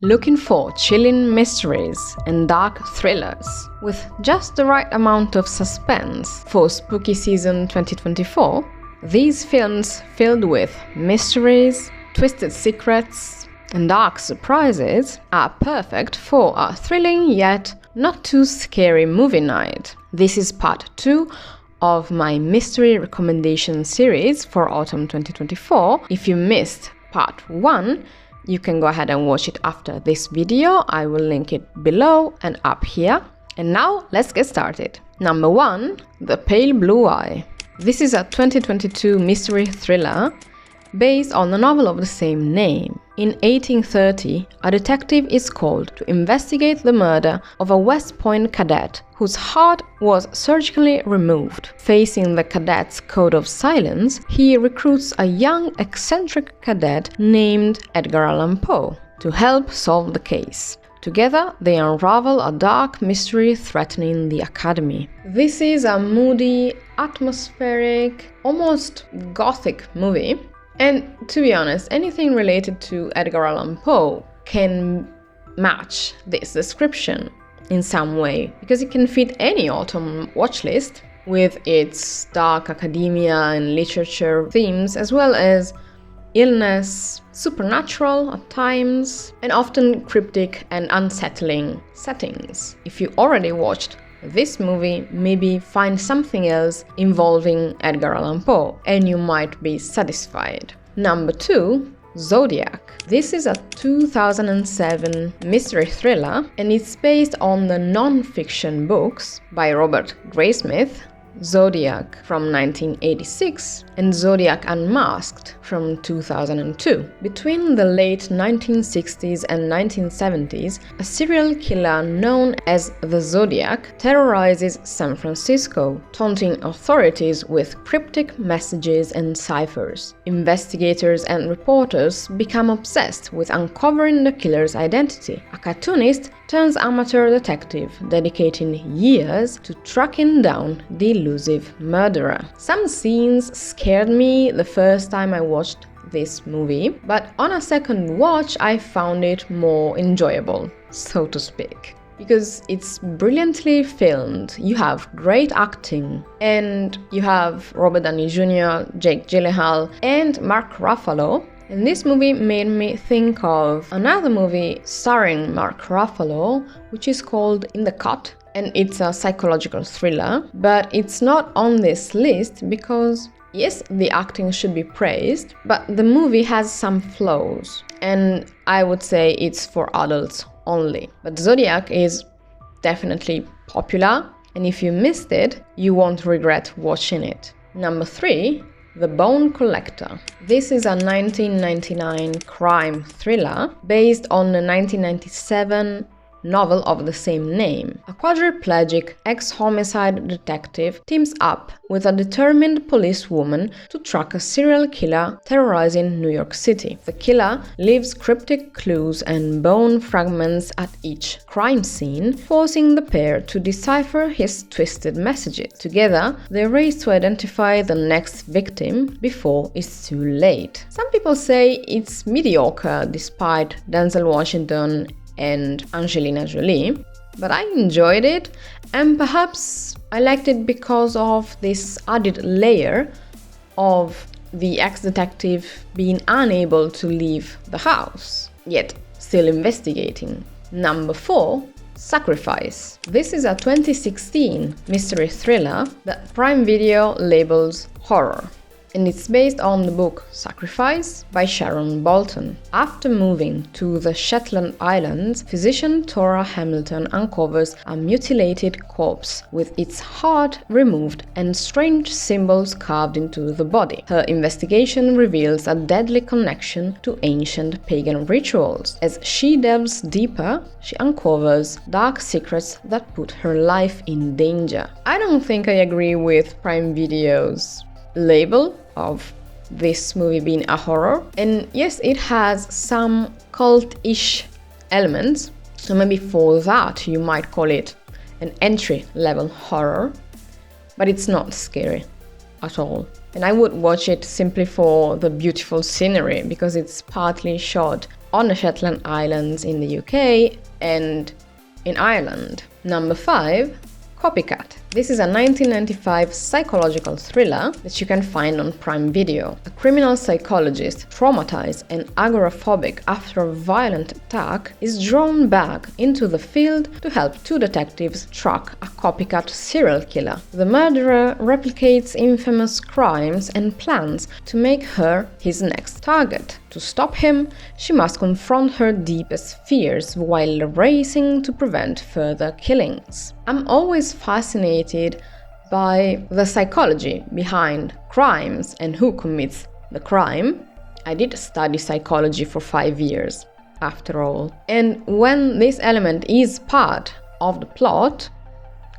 Looking for chilling mysteries and dark thrillers with just the right amount of suspense for spooky season 2024? These films filled with mysteries, twisted secrets, and dark surprises are perfect for a thrilling yet not too scary movie night. This is part 2 of my mystery recommendation series for autumn 2024. If you missed part 1, you can go ahead and watch it after this video. I will link it below and up here. And now let's get started. Number 1, The Pale Blue Eye. This is a 2022 mystery thriller based on a novel of the same name. In 1830, a detective is called to investigate the murder of a West Point cadet whose heart was surgically removed. Facing the cadet's code of silence, he recruits a young, eccentric cadet named Edgar Allan Poe to help solve the case. Together, they unravel a dark mystery threatening the academy. This is a moody, atmospheric, almost gothic movie. And to be honest, anything related to Edgar Allan Poe can match this description in some way, because it can fit any autumn watchlist with its dark academia and literature themes, as well as illness, supernatural at times, and often cryptic and unsettling settings. If you already watched this movie, maybe find something else involving Edgar Allan Poe and you might be satisfied. Number 2, Zodiac. This is a 2007 mystery thriller and it's based on the non-fiction books by Robert Graysmith, Zodiac from 1986 and Zodiac Unmasked from 2002. Between the late 1960s and 1970s, a serial killer known as the Zodiac terrorizes San Francisco, taunting authorities with cryptic messages and ciphers. Investigators and reporters become obsessed with uncovering the killer's identity. A cartoonist turns amateur detective, dedicating years to tracking down the elusive murderer. Some scenes scared me the first time I watched this movie, but on a second watch I found it more enjoyable, so to speak, because it's brilliantly filmed. You have great acting, and you have Robert Downey Jr., Jake Gyllenhaal, and Mark Ruffalo. And this movie made me think of another movie starring Mark Ruffalo, which is called In the Cut, and it's a psychological thriller, but it's not on this list because, yes, the acting should be praised, but the movie has some flaws, and I would say it's for adults only. But Zodiac is definitely popular, and if you missed it, you won't regret watching it. Number 3, The Bone Collector. This is a 1999 crime thriller based on the 1997 novel of the same name. A quadriplegic ex-homicide detective teams up with a determined policewoman to track a serial killer terrorizing New York City. The killer leaves cryptic clues and bone fragments at each crime scene, forcing the pair to decipher his twisted messages. Together, they race to identify the next victim before it's too late. Some people say it's mediocre despite Denzel Washington and Angelina Jolie, but I enjoyed it, and perhaps I liked it because of this added layer of the ex-detective being unable to leave the house, yet still investigating. Number 4, Sacrifice. This is a 2016 mystery thriller that Prime Video labels horror, and it's based on the book Sacrifice by Sharon Bolton. After moving to the Shetland Islands, physician Tora Hamilton uncovers a mutilated corpse with its heart removed and strange symbols carved into the body. Her investigation reveals a deadly connection to ancient pagan rituals. As she delves deeper, she uncovers dark secrets that put her life in danger. I don't think I agree with Prime Video's label of this movie being a horror, and yes, it has some cult-ish elements, so maybe for that you might call it an entry-level horror, but it's not scary at all. And I would watch it simply for the beautiful scenery, because it's partly shot on the Shetland Islands in the UK and in Ireland. Number 5, Copycat. This is a 1995 psychological thriller that you can find on Prime Video. A criminal psychologist, traumatized and agoraphobic after a violent attack, is drawn back into the field to help 2 detectives track a copycat serial killer. The murderer replicates infamous crimes and plans to make her his next target. To stop him, she must confront her deepest fears while racing to prevent further killings. I'm always fascinated by the psychology behind crimes and who commits the crime. I did study psychology for 5 years, after all. And when this element is part of the plot,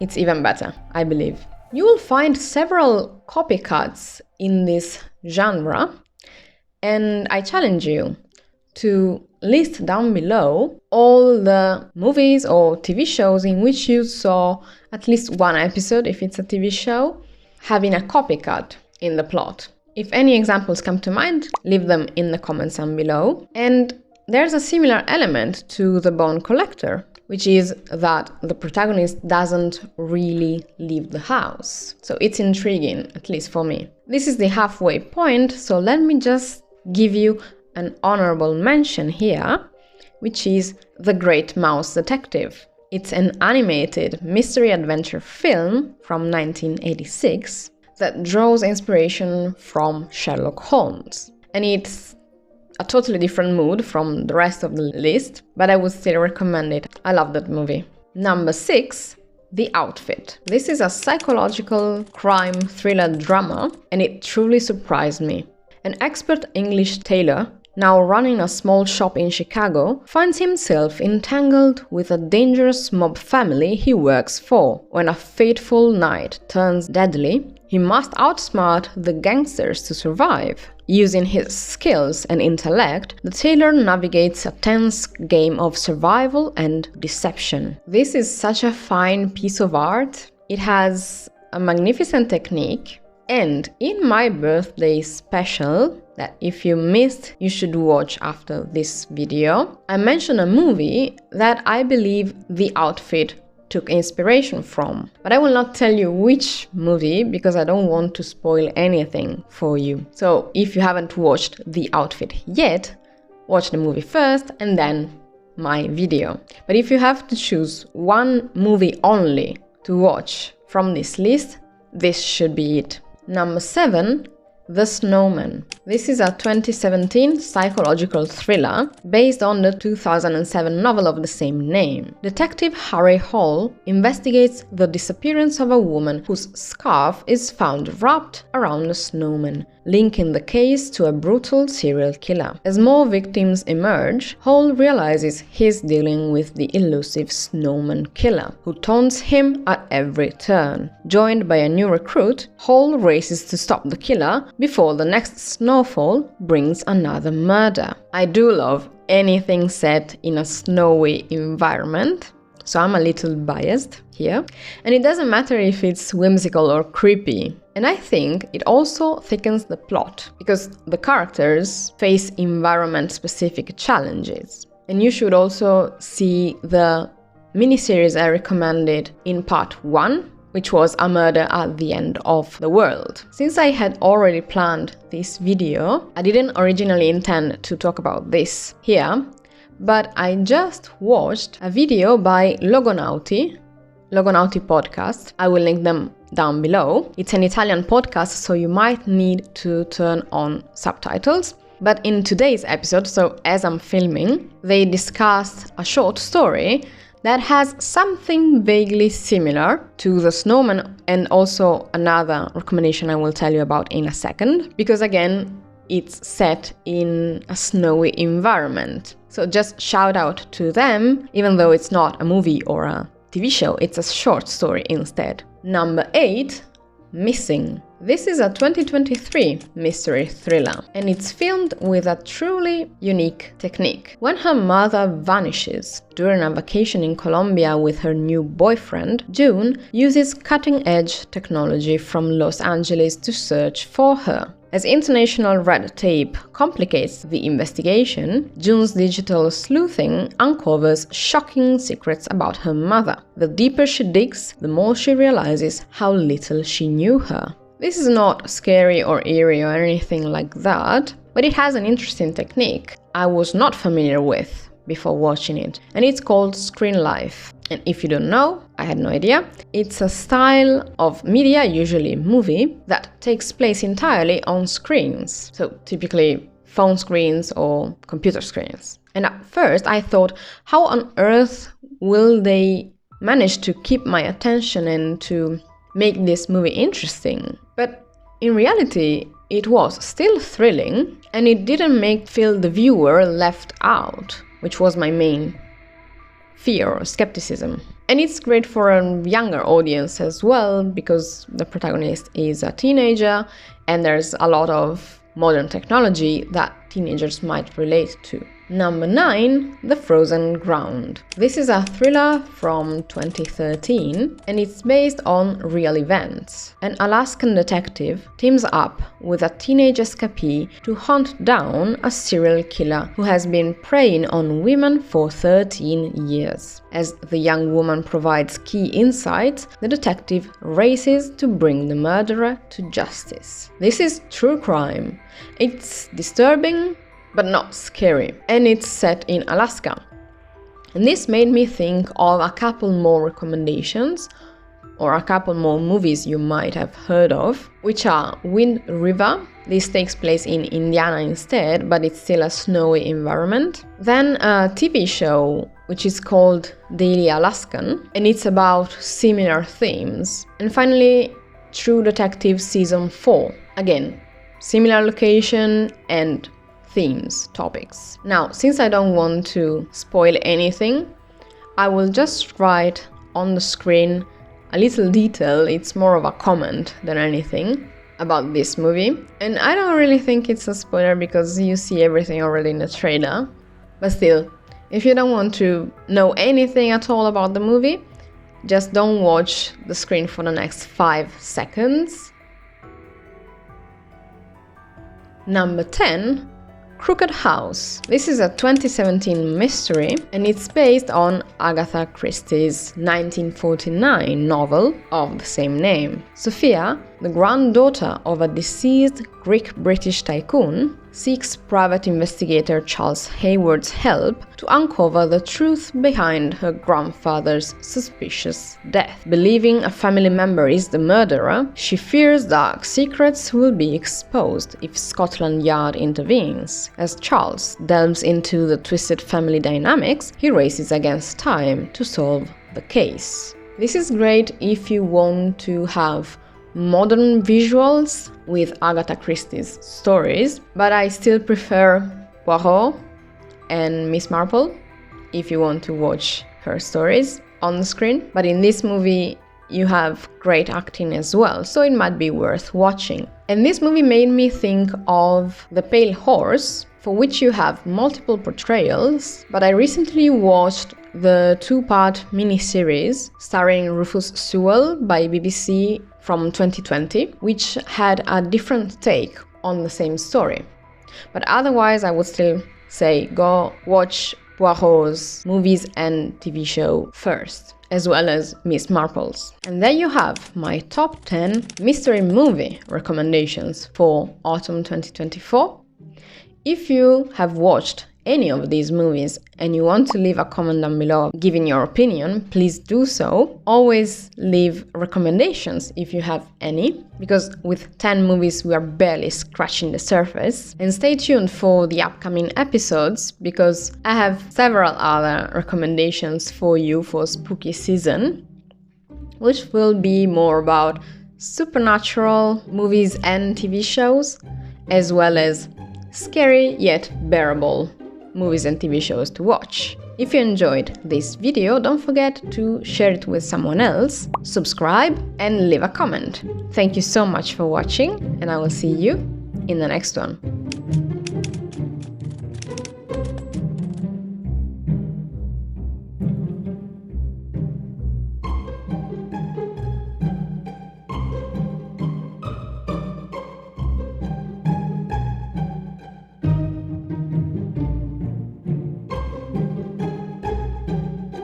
it's even better, I believe. You will find several copycats in this genre, and I challenge you to list down below all the movies or TV shows in which you saw at least one episode, if it's a TV show, having a copycat in the plot. If any examples come to mind, leave them in the comments down below. And there's a similar element to The Bone Collector, which is that the protagonist doesn't really leave the house. So it's intriguing, at least for me. This is the halfway point, so let me just give you an honorable mention here, which is The Great Mouse Detective. It's an animated mystery adventure film from 1986 that draws inspiration from Sherlock Holmes. And it's a totally different mood from the rest of the list, but I would still recommend it. I love that movie. Number 6, The Outfit. This is a psychological crime thriller drama, and it truly surprised me. An expert English tailor, now running a small shop in Chicago, finds himself entangled with a dangerous mob family he works for. When a fateful night turns deadly, he must outsmart the gangsters to survive. Using his skills and intellect, the tailor navigates a tense game of survival and deception. This is such a fine piece of art. It has a magnificent technique. And in my birthday special, that if you missed, you should watch after this video, I mentioned a movie that I believe The Outfit took inspiration from. But I will not tell you which movie because I don't want to spoil anything for you. So if you haven't watched The Outfit yet, watch the movie first and then my video. But if you have to choose one movie only to watch from this list, this should be it. Number 7, The Snowman. This is a 2017 psychological thriller based on the 2007 novel of the same name. Detective Harry Hall investigates the disappearance of a woman whose scarf is found wrapped around a snowman, linking the case to a brutal serial killer. As more victims emerge, Hall realizes he's dealing with the elusive snowman killer, who taunts him at every turn. Joined by a new recruit, Hall races to stop the killer before the next snowfall brings another murder. I do love anything set in a snowy environment, so I'm a little biased here. And it doesn't matter if it's whimsical or creepy. And I think it also thickens the plot, because the characters face environment-specific challenges. And you should also see the miniseries I recommended in part 1, which was A Murder at the End of the World. Since I had already planned this video, I didn't originally intend to talk about this here, but I just watched a video by Logonauti podcast. I will link them down below. It's an Italian podcast, so you might need to turn on subtitles. But in today's episode, so as I'm filming, they discussed a short story that has something vaguely similar to The Snowman, and also another recommendation I will tell you about in a second, because again, it's set in a snowy environment. So just shout out to them, even though it's not a movie or a TV show, it's a short story instead. Number 8, Missing. This is a 2023 mystery thriller, and it's filmed with a truly unique technique. When her mother vanishes during a vacation in Colombia with her new boyfriend, June uses cutting-edge technology from Los Angeles to search for her. As international red tape complicates the investigation, June's digital sleuthing uncovers shocking secrets about her mother. The deeper she digs, the more she realizes how little she knew her. This is not scary or eerie or anything like that, but it has an interesting technique I was not familiar with before watching it, and it's called screen life. And if you don't know, I had no idea, it's a style of media, usually movie, that takes place entirely on screens. So typically phone screens or computer screens. And at first I thought, how on earth will they manage to keep my attention and to make this movie interesting? But in reality, it was still thrilling, and it didn't feel the viewer left out, which was my main fear or skepticism. And it's great for a younger audience as well, because the protagonist is a teenager and there's a lot of modern technology that teenagers might relate to. Number 9, The Frozen Ground. This is a thriller from 2013 and it's based on real events. An Alaskan detective teams up with a teenage escapee to hunt down a serial killer who has been preying on women for 13 years. As the young woman provides key insights, the detective races to bring the murderer to justice. This is true crime. It's disturbing, but not scary, and it's set in Alaska. And this made me think of a couple more recommendations, or a couple more movies you might have heard of, which are Wind River. This takes place in Indiana instead, but it's still a snowy environment. Then a TV show which is called Daily Alaskan, and it's about similar themes. And finally, True Detective Season 4. Again, similar location and themes, topics. Now, since I don't want to spoil anything, I will just write on the screen a little detail, it's more of a comment than anything, about this movie. And I don't really think it's a spoiler because you see everything already in the trailer. But still, if you don't want to know anything at all about the movie, just don't watch the screen for the next 5 seconds. Number 10, Crooked House. This is a 2017 mystery and it's based on Agatha Christie's 1949 novel of the same name. Sophia, the granddaughter of a deceased Greek-British tycoon, seeks private investigator Charles Hayward's help to uncover the truth behind her grandfather's suspicious death. Believing a family member is the murderer, she fears dark secrets will be exposed if Scotland Yard intervenes. As Charles delves into the twisted family dynamics, he races against time to solve the case. This is great if you want to have modern visuals with Agatha Christie's stories, but I still prefer Poirot and Miss Marple if you want to watch her stories on the screen. But in this movie you have great acting as well, so it might be worth watching. And this movie made me think of The Pale Horse, for which you have multiple portrayals, but I recently watched the 2-part miniseries starring Rufus Sewell by BBC from 2020, which had a different take on the same story. But otherwise, I would still say go watch Poirot's movies and TV show first, as well as Miss Marple's. And there you have my top 10 mystery movie recommendations for autumn 2024. If you have watched any of these movies and you want to leave a comment down below giving your opinion, please do so. Always leave recommendations if you have any, because with 10 movies we are barely scratching the surface. And stay tuned for the upcoming episodes, because I have several other recommendations for you for spooky season, which will be more about supernatural movies and TV shows, as well as scary yet bearable movies and TV shows to watch. If you enjoyed this video, don't forget to share it with someone else, subscribe and leave a comment. Thank you so much for watching, and I will see you in the next one.